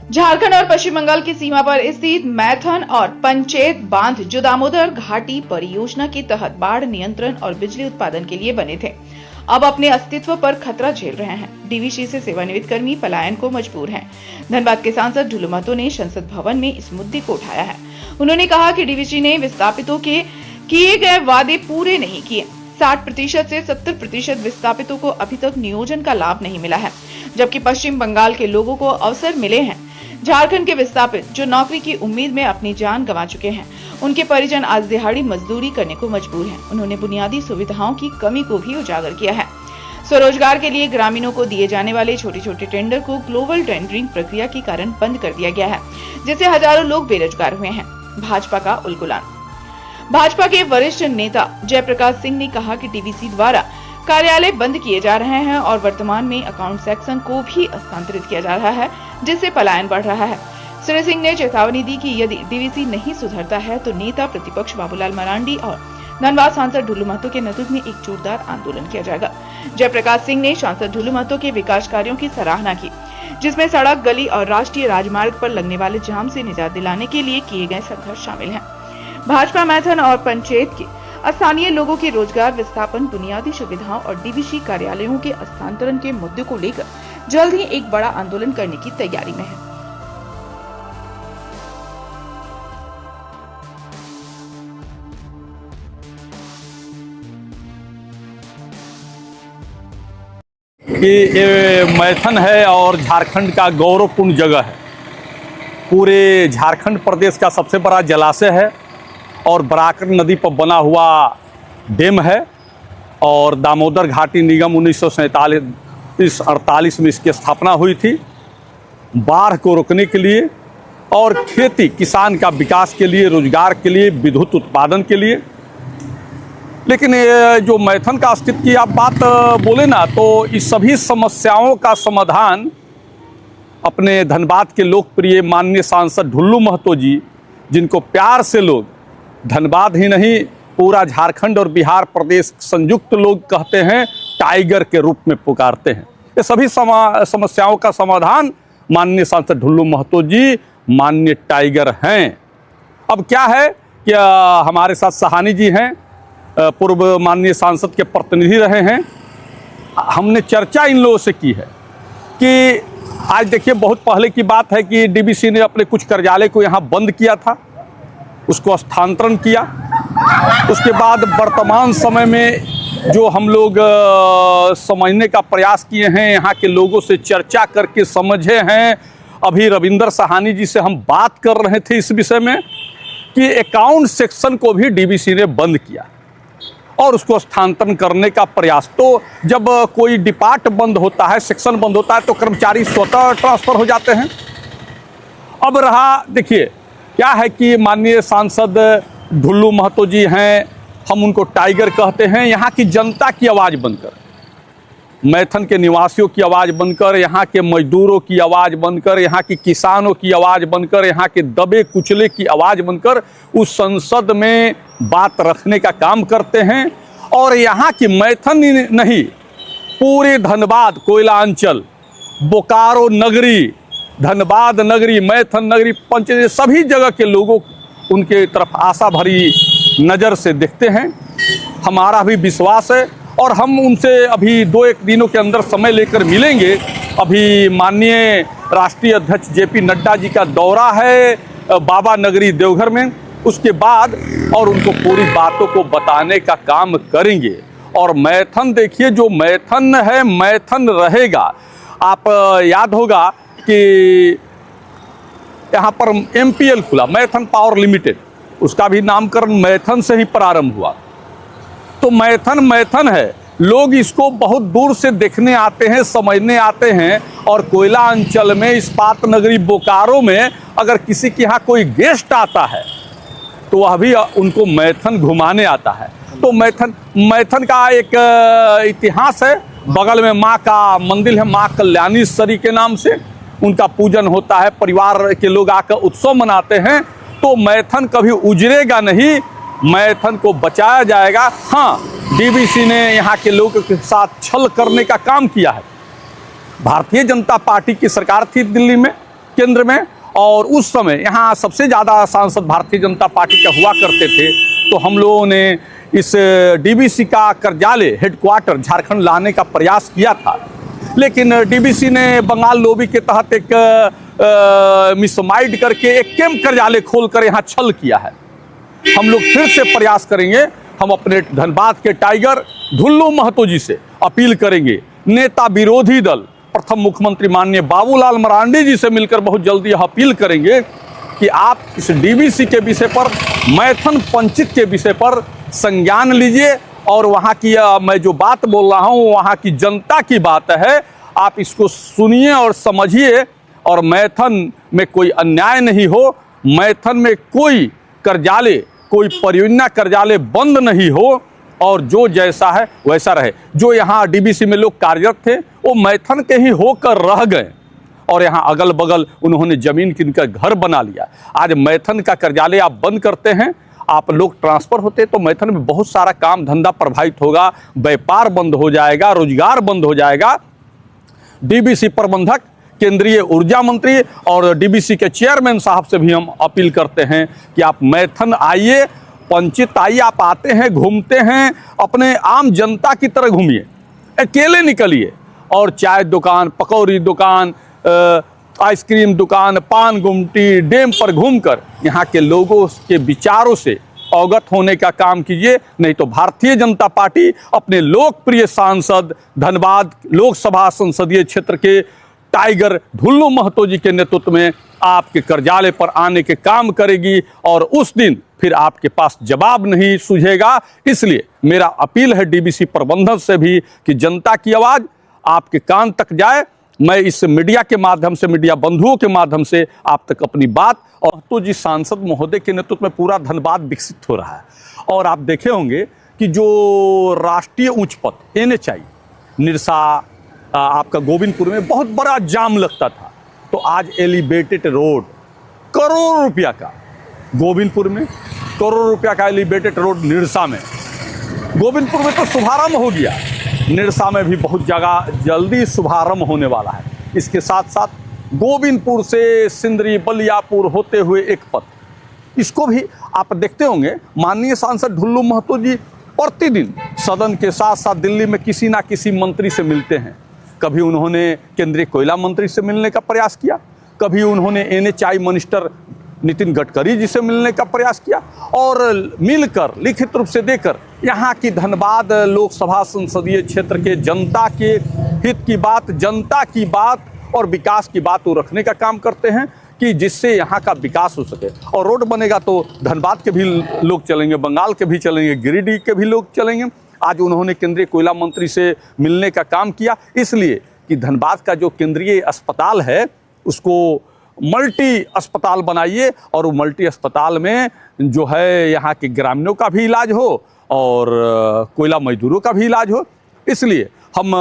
झारखंड और पश्चिम बंगाल की सीमा पर स्थित मैथन और पंचेत बांध जो दामोदर घाटी परियोजना के तहत बाढ़ नियंत्रण और बिजली उत्पादन के लिए बने थे, अब अपने अस्तित्व पर खतरा झेल रहे हैं। डीवीसी से सेवानिवृत्त कर्मी पलायन को मजबूर हैं। धनबाद के सांसद ढुल्लू महतो ने संसद भवन में इस मुद्दे को उठाया है। उन्होंने कहा कि डीवीसी ने विस्थापितों के किए गए वादे पूरे नहीं किए। 60% से 70% विस्थापितों को अभी तक नियोजन का लाभ नहीं मिला है, जबकि पश्चिम बंगाल के लोगों को अवसर मिले हैं। झारखंड के विस्थापित जो नौकरी की उम्मीद में अपनी जान गंवा चुके हैं, उनके परिजन आज दिहाड़ी मजदूरी करने को मजबूर हैं। उन्होंने बुनियादी सुविधाओं की कमी को भी उजागर किया है। स्वरोजगार के लिए ग्रामीणों को दिए जाने वाले छोटे छोटे टेंडर को ग्लोबल टेंडरिंग प्रक्रिया के कारण बंद कर दिया गया है, जिससे हजारों लोग बेरोजगार हुए हैं। भाजपा का उलगुलान। भाजपा के वरिष्ठ नेता जयप्रकाश सिंह ने कहा कि डीवीसी द्वारा कार्यालय बंद किए जा रहे हैं और वर्तमान में अकाउंट सेक्शन को भी हस्तांतरित किया जा रहा है, जिससे पलायन बढ़ रहा है। श्री सिंह ने चेतावनी दी कि यदि डीवीसी नहीं सुधरता है तो नेता प्रतिपक्ष बाबूलाल मरांडी और धनबाद सांसद ढुल्लू महतो के नेतृत्व में एक जोरदार आंदोलन किया जाएगा। जयप्रकाश सिंह ने सांसद ढुल्लू महतो के विकास कार्यों की सराहना की, जिसमें सड़क, गली और राष्ट्रीय राजमार्ग पर लगने वाले जाम से निजात दिलाने के लिए किए गए संघर्ष शामिल हैं। भाजपा मैथन और पंचायत के स्थानीय लोगों के रोजगार विस्थापन, बुनियादी सुविधाओं और डीवीसी कार्यालयों के हस्तांतरण के मुद्दे को लेकर जल्द ही एक बड़ा आंदोलन करने की तैयारी में है। कि ये मैथन है और झारखंड का गौरवपूर्ण जगह है। पूरे झारखंड प्रदेश का सबसे बड़ा जलाशय है और बराकर नदी पर बना हुआ डैम है और दामोदर घाटी निगम 1947-48 में इसकी स्थापना हुई थी, बाढ़ को रोकने के लिए और खेती किसान का विकास के लिए, रोजगार के लिए, विद्युत उत्पादन के लिए। लेकिन ये जो मैथन का अस्तित्व की आप बात बोले ना, तो इस सभी समस्याओं का समाधान अपने धनबाद के लोकप्रिय माननीय सांसद ढुल्लू महतो जी, जिनको प्यार से लोग धनबाद ही नहीं पूरा झारखंड और बिहार प्रदेश संयुक्त लोग कहते हैं, टाइगर के रूप में पुकारते हैं। ये सभी समस्याओं का समाधान माननीय सांसद ढुल्लू महतो जी माननीय टाइगर हैं। अब क्या है कि हमारे साथ सहानी जी हैं, पूर्व माननीय सांसद के प्रतिनिधि रहे हैं। हमने चर्चा इन लोगों से की है कि आज देखिए, बहुत पहले की बात है कि डीवीसी ने अपने कुछ कार्यालय को यहाँ बंद किया था, उसको स्थानांतरण किया। उसके बाद वर्तमान समय में जो हम लोग समझने का प्रयास किए हैं, यहाँ के लोगों से चर्चा करके समझे हैं। अभी रविंदर सहानी जी से हम बात कर रहे थे इस विषय में कि अकाउंट सेक्शन को भी डीवीसी ने बंद किया और उसको स्थानांतरण करने का प्रयास। तो जब कोई डिपार्ट बंद होता है, सेक्शन बंद होता है, तो कर्मचारी स्वतः ट्रांसफर हो जाते हैं। अब रहा, देखिए क्या है कि माननीय सांसद ढुल्लू महतो जी हैं, हम उनको टाइगर कहते हैं। यहाँ की जनता की आवाज़ बनकर, मैथन के निवासियों की आवाज़ बनकर, यहाँ के मजदूरों की आवाज़ बनकर, यहाँ की किसानों की आवाज़ बनकर, यहाँ के दबे कुचले की आवाज़ बनकर उस संसद में बात रखने का काम करते हैं। और यहाँ की मैथन नहीं, पूरे धनबाद, कोयला अंचल, बोकारो नगरी, धनबाद नगरी, मैथन नगरी, पंचायत, सभी जगह के लोगों उनके तरफ आशा भरी नज़र से देखते हैं। हमारा भी विश्वास है और हम उनसे अभी 2-1 दिनों के अंदर समय लेकर मिलेंगे। अभी माननीय राष्ट्रीय अध्यक्ष जेपी नड्डा जी का दौरा है बाबा नगरी देवघर में, उसके बाद और उनको पूरी बातों को बताने का काम करेंगे। और मैथन देखिए, जो मैथन है मैथन रहेगा। आप याद होगा कि यहाँ पर MPL खुला, मैथन पावर लिमिटेड, उसका भी नामकरण मैथन से ही प्रारंभ हुआ। तो मैथन मैथन है, लोग इसको बहुत दूर से देखने आते हैं, समझने आते हैं। और कोयला अंचल में, इस्पात नगरी बोकारो में अगर किसी के यहाँ कोई गेस्ट आता है तो वह भी उनको मैथन घुमाने आता है। तो मैथन का एक इतिहास है। बगल में माँ का मंदिर है, माँ कल्याणेश्वरी के नाम से उनका पूजन होता है, परिवार के लोग आकर उत्सव मनाते हैं। तो मैथन कभी उजड़ेगा नहीं, मैथन को बचाया जाएगा। हाँ, डीवीसी ने यहाँ के लोगों के साथ छल करने का काम किया है। भारतीय जनता पार्टी की सरकार थी दिल्ली में, केंद्र में, और उस समय यहाँ सबसे ज़्यादा सांसद भारतीय जनता पार्टी के हुआ करते थे। तो हम लोगों ने इस डीबीसी का कार्यालय हेडक्वार्टर झारखंड लाने का प्रयास किया था, लेकिन डीबीसी ने बंगाल लॉबी के तहत एक मिसमाइंड करके एक कैंप कार्यालय खोलकर यहाँ छल किया है। हम लोग फिर से प्रयास करेंगे, हम अपने धनबाद के टाइगर ढुल्लू महतो जी से अपील करेंगे, नेता विरोधी दल प्रथम मुख्यमंत्री माननीय बाबूलाल मरांडी जी से मिलकर बहुत जल्दी यह अपील करेंगे कि आप इस डीबीसी के विषय पर, मैथन पंचायत के विषय पर संज्ञान लीजिए, और वहाँ की मैं जो बात बोल रहा हूँ वहाँ की जनता की बात है, आप इसको सुनिए और समझिए, और मैथन में कोई अन्याय नहीं हो, मैथन में कोई कार्यालय, कोई परियोजना कार्यालय बंद नहीं हो, और जो जैसा है वैसा रहे। जो यहाँ डीबीसी में लोग कार्यरत थे वो मैथन के ही होकर रह गए, और यहाँ अगल बगल उन्होंने ज़मीन किनकर घर बना लिया। आज मैथन का कार्यालय आप बंद करते हैं, आप लोग ट्रांसफ़र होते तो मैथन में बहुत सारा काम धंधा प्रभावित होगा, व्यापार बंद हो जाएगा, रोजगार बंद हो जाएगा। डीबीसी प्रबंधक, केंद्रीय ऊर्जा मंत्री और डीबीसी के चेयरमैन साहब से भी हम अपील करते हैं कि आप मैथन आइए, पंचायत आइए। आप आते हैं, घूमते हैं, अपने आम जनता की तरह घूमिए, अकेले निकलिए, और चाय दुकान, पकौड़ी दुकान, आइसक्रीम दुकान, पान गुमटी, डैम पर घूमकर यहाँ के लोगों के विचारों से अवगत होने का काम कीजिए। नहीं तो भारतीय जनता पार्टी अपने लोकप्रिय सांसद, धनबाद लोकसभा संसदीय क्षेत्र के टाइगर ढुल्लू महतो जी के नेतृत्व में आपके कार्यालय पर आने के काम करेगी, और उस दिन फिर आपके पास जवाब नहीं सूझेगा। इसलिए मेरा अपील है डीबीसी प्रबंधन से भी कि जनता की आवाज़ आपके कान तक जाए। मैं इस मीडिया के माध्यम से, मीडिया बंधुओं के माध्यम से आप तक अपनी बात, और तो जी सांसद महोदय के नेतृत्व में पूरा धनबाद विकसित हो रहा है। और आप देखे होंगे कि जो राष्ट्रीय उच्च पथ NHI निरसा, आपका गोविंदपुर में बहुत बड़ा जाम लगता था, तो आज एलिवेटेड रोड, करोड़ों रुपया का, गोविंदपुर में करोड़ों रुपया का एलिवेटेड रोड, निरसा में, गोविंदपुर में तो शुभारंभ हो गया, निरसा में भी बहुत जगह जल्दी शुभारंभ होने वाला है। इसके साथ साथ गोविंदपुर से सिंदरी बलियापुर होते हुए एक पथ, इसको भी आप देखते होंगे। माननीय सांसद ढुल्लू महतो जी प्रतिदिन सदन के साथ साथ दिल्ली में किसी ना किसी मंत्री से मिलते हैं। कभी उन्होंने केंद्रीय कोयला मंत्री से मिलने का प्रयास किया, कभी उन्होंने NHI मिनिस्टर नितिन गडकरी जी से मिलने का प्रयास किया, और मिलकर लिखित रूप से देकर यहाँ की धनबाद लोकसभा संसदीय क्षेत्र के जनता के हित की बात, जनता की बात और विकास की बात वो रखने का काम करते हैं, कि जिससे यहाँ का विकास हो सके। और रोड बनेगा तो धनबाद के भी लोग चलेंगे, बंगाल के भी चलेंगे, गिरिडीह के भी लोग चलेंगे। आज उन्होंने केंद्रीय कोयला मंत्री से मिलने का काम किया, इसलिए कि धनबाद का जो केंद्रीय अस्पताल है उसको मल्टी अस्पताल बनाइए, और वो मल्टी अस्पताल में जो है यहाँ के ग्रामीणों का भी इलाज हो और कोयला मजदूरों का भी इलाज हो। इसलिए हम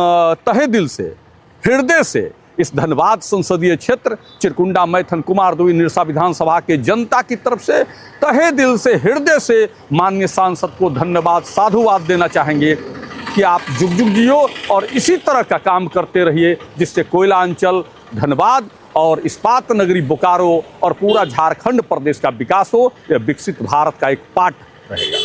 तहे दिल से, हृदय से इस धनबाद संसदीय क्षेत्र, चिरकुंडा, मैथन, कुमारदुई, निरसा विधानसभा के जनता की तरफ से तहे दिल से, हृदय से माननीय सांसद को धन्यवाद, साधुवाद देना चाहेंगे कि आप जुग जुग जियो और इसी तरह का काम करते रहिए, जिससे कोयला अंचल, धनबाद और इस्पात नगरी बोकारो और पूरा झारखंड प्रदेश का विकास हो। यह विकसित भारत का एक पार्ट रहेगा।